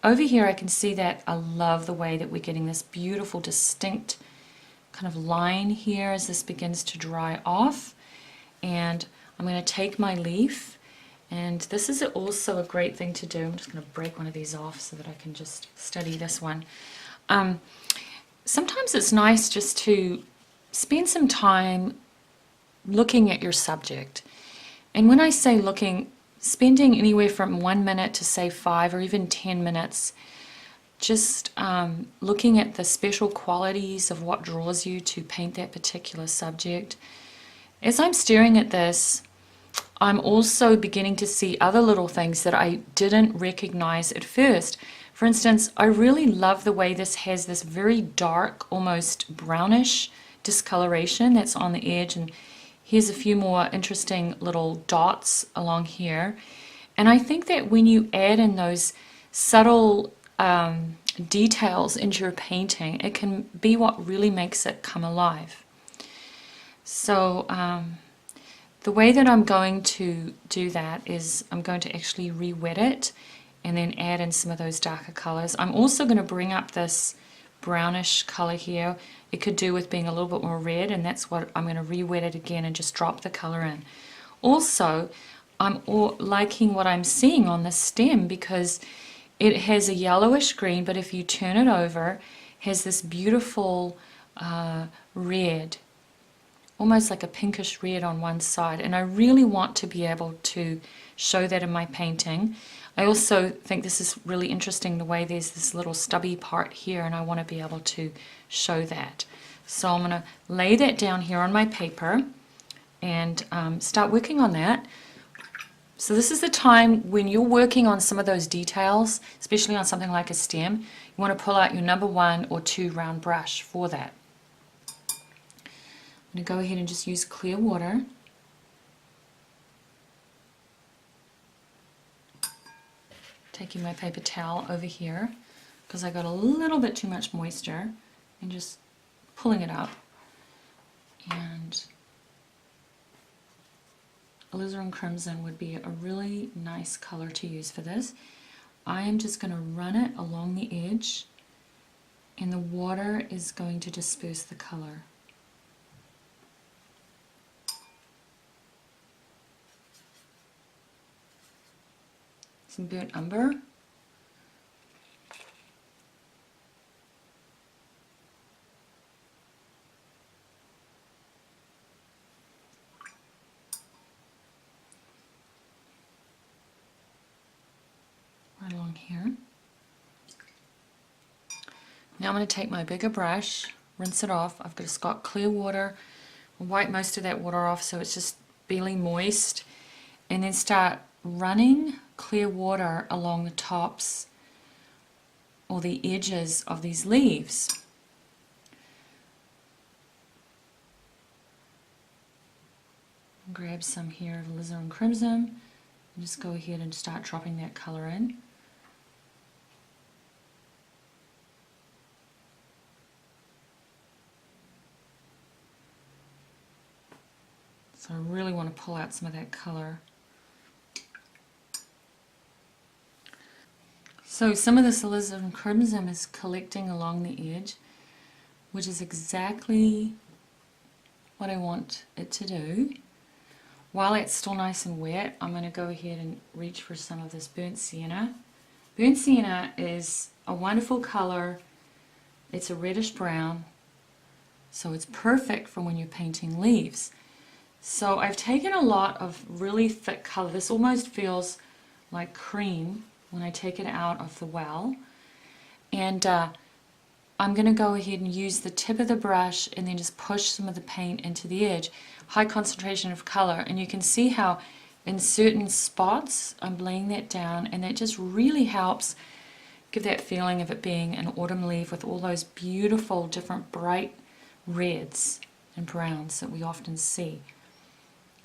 over here I can see that I love the way that we're getting this beautiful distinct kind of line here as this begins to dry off. And I'm going to take my leaf, and this is also a great thing to do. I'm just going to break one of these off so that I can just study this one. Sometimes it's nice just to spend some time looking at your subject. And when I say looking, spending anywhere from 1 minute to say 5 or even 10 minutes, just looking at the special qualities of what draws you to paint that particular subject. As I'm staring at this, I'm also beginning to see other little things that I didn't recognize at first. For instance, I really love the way this has this very dark, almost brownish discoloration that's on the edge, and here's a few more interesting little dots along here. And I think that when you add in those subtle details into your painting, it can be what really makes it come alive. So the way that I'm going to do that is I'm going to actually re-wet it and then add in some of those darker colors. I'm also going to bring up this brownish color here. It could do with being a little bit more red, and that's what I'm going to re-wet it again and just drop the color in. Also, I'm liking what I'm seeing on the stem because it has a yellowish green, but if you turn it over, has this beautiful red, almost like a pinkish red on one side, and I really want to be able to show that in my painting. I also think this is really interesting, the way there's this little stubby part here, and I want to be able to show that. So I'm going to lay that down here on my paper and start working on that. So this is the time when you're working on some of those details, especially on something like a stem, you want to pull out your number 1 or 2 round brush for that. I'm going to go ahead and just use clear water. Taking my paper towel over here because I got a little bit too much moisture, and just pulling it up. And alizarin crimson would be a really nice color to use for this. I am just going to run it along the edge, and the water is going to disperse the color. Some burnt umber. Right along here. Now I'm going to take my bigger brush, rinse it off. I've just got clear water. I'll wipe most of that water off so it's just barely moist, and then start running clear water along the tops or the edges of these leaves. Grab some here of alizarin crimson and just go ahead and start dropping that color in. So I really want to pull out some of that color. So some of this alizarin crimson is collecting along the edge, which is exactly what I want it to do. While it's still nice and wet, I'm going to go ahead and reach for some of this burnt sienna. Burnt sienna is a wonderful color. It's a reddish brown, so it's perfect for when you're painting leaves. So I've taken a lot of really thick color. This almost feels like cream when I take it out of the well, and I'm going to go ahead and use the tip of the brush and then just push some of the paint into the edge. High concentration of color, and you can see how in certain spots I'm laying that down, and that just really helps give that feeling of it being an autumn leaf with all those beautiful different bright reds and browns that we often see.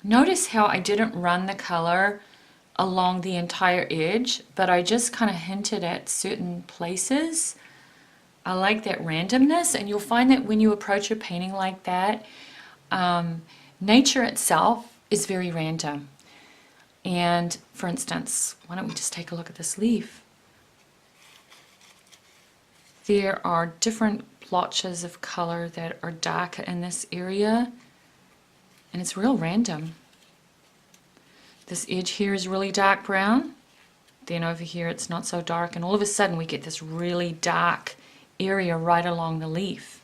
Notice how I didn't run the color along the entire edge, but I just kind of hinted at certain places. I like that randomness, and you'll find that when you approach a painting like that, nature itself is very random. And for instance, why don't we just take a look at this leaf? there are different blotches of color that are darker in this area, and it's real random. This edge here is really dark brown, then over here it's not so dark, and all of a sudden we get this really dark area right along the leaf.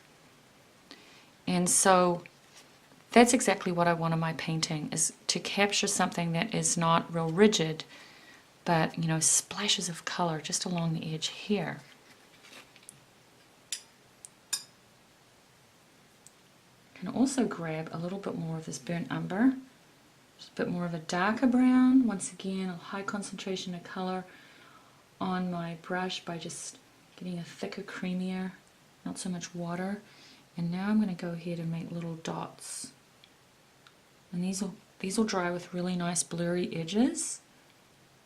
And so that's exactly what I want in my painting, is to capture something that is not real rigid, but splashes of color just along the edge here. I can also grab a little bit more of this burnt umber, just a bit more of a darker brown. Once again, a high concentration of color on my brush by just getting a thicker, creamier, not so much water. And now I'm going to go ahead and make little dots. And these will dry with really nice blurry edges,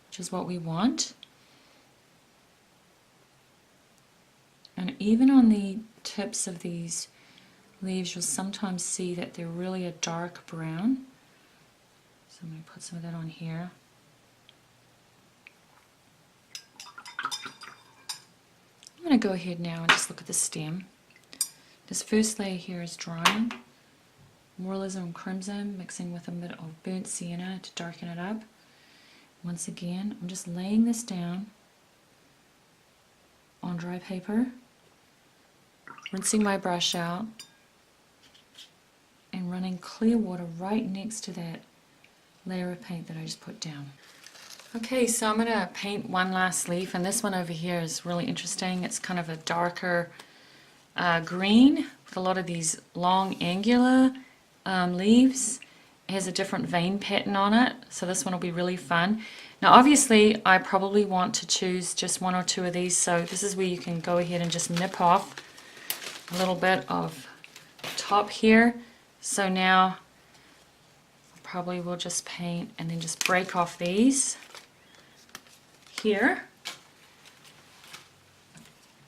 which is what we want. And even on the tips of these leaves, you'll sometimes see that they're really a dark brown. So I'm going to put some of that on here. I'm going to go ahead now and just look at the stem. This first layer here is drying. Moralism Crimson mixing with a bit of burnt sienna to darken it up. Once again, I'm just laying this down on dry paper, rinsing my brush out, and running clear water right next to that layer of paint that I just put down. Okay, so I'm going to paint one last leaf, and this one over here is really interesting. It's kind of a darker green with a lot of these long angular leaves. It has a different vein pattern on it, so this one will be really fun. Now obviously I probably want to choose just one or two of these, so this is where you can go ahead and just nip off a little bit of top here. So now I probably will just paint and then just break off these here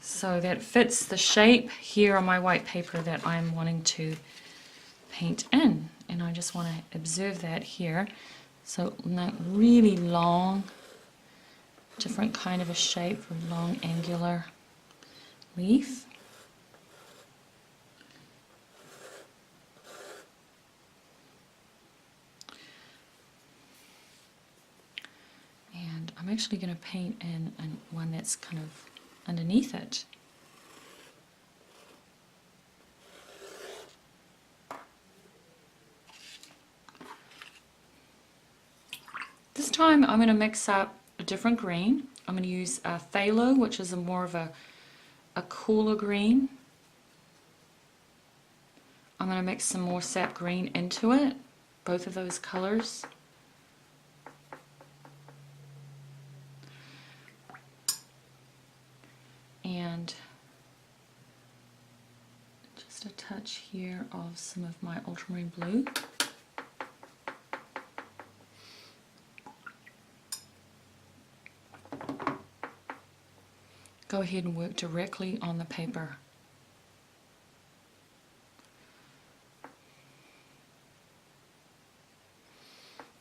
so that fits the shape here on my white paper that I'm wanting to paint in. And I just want to observe that here. So that really long, different kind of a shape for long angular leaf. And I'm actually going to paint in one that's kind of underneath it. This time I'm going to mix up a different green. I'm going to use phthalo, which is more of a cooler green. I'm going to mix some more sap green into it, both of those colors. And just a touch here of some of my ultramarine blue. Go ahead and work directly on the paper.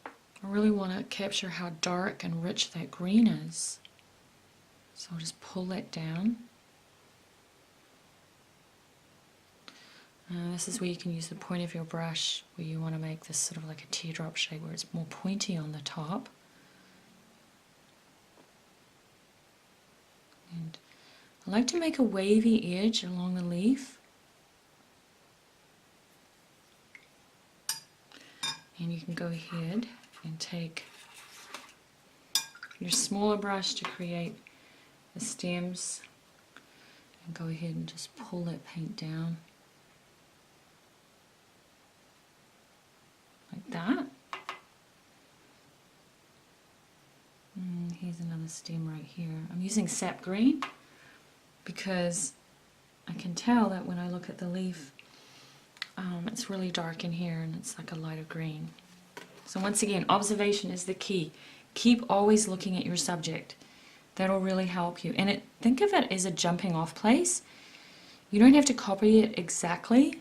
I really want to capture how dark and rich that green is. So I'll just pull that down. This is where you can use the point of your brush, where you want to make this sort of like a teardrop shape where it's more pointy on the top. And I like to make a wavy edge along the leaf. And you can go ahead and take your smaller brush to create the stems and go ahead and just pull that paint down like that. Here's another stem right here. I'm using sap green because I can tell that when I look at the leaf, it's really dark in here and it's like a lighter green. So once again, observation is the key. Keep always looking at your subject. That'll really help you. And think of it as a jumping off place. You don't have to copy it exactly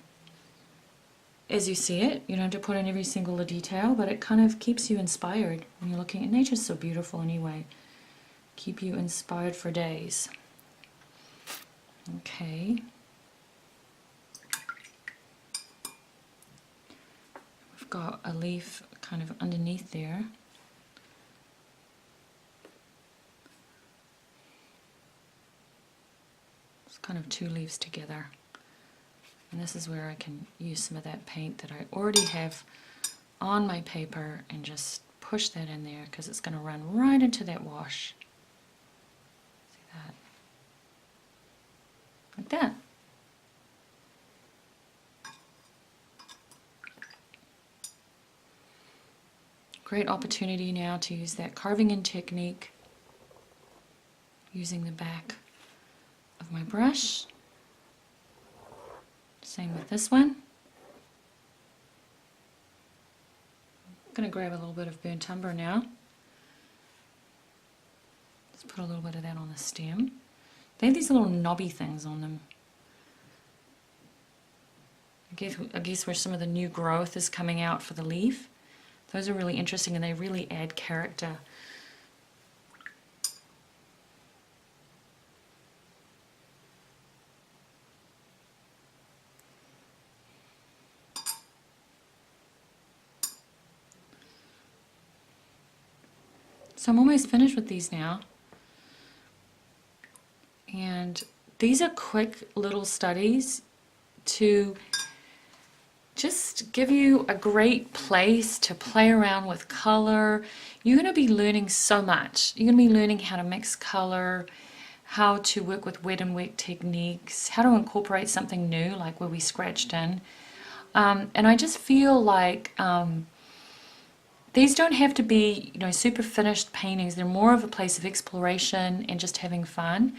as you see it. You don't have to put in every single detail, but it kind of keeps you inspired when you're looking at nature. It's so beautiful anyway. Keep you inspired for days. Okay. We've got a leaf kind of underneath there. It's kind of two leaves together. And this is where I can use some of that paint that I already have on my paper and just push that in there because it's going to run right into that wash. See that? Like that. Great opportunity now to use that carving in technique using the back of my brush. Same with this one. I'm going to grab a little bit of burnt umber now. Let's put a little bit of that on the stem. They have these little knobby things on them. I guess where some of the new growth is coming out for the leaf. Those are really interesting and they really add character. So I'm almost finished with these now. And these are quick little studies to just give you a great place to play around with color. You're going to be learning so much. You're going to be learning how to mix color, how to work with wet and wet techniques, how to incorporate something new like where we scratched in. And I just feel like these don't have to be, super finished paintings. They're more of a place of exploration and just having fun.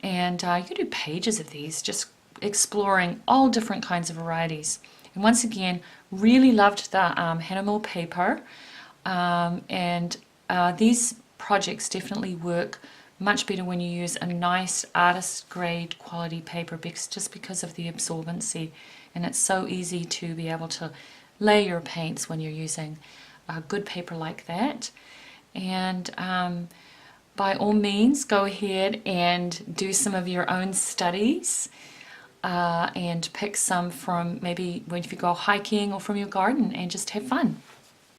And you can do pages of these, just exploring all different kinds of varieties. And once again, really loved the Hanimal paper. And these projects definitely work much better when you use a nice artist grade quality paper just because of the absorbency. And it's so easy to be able to lay your paints when you're using a good paper like that. And by all means, go ahead and do some of your own studies and pick some from maybe when you go hiking or from your garden and just have fun.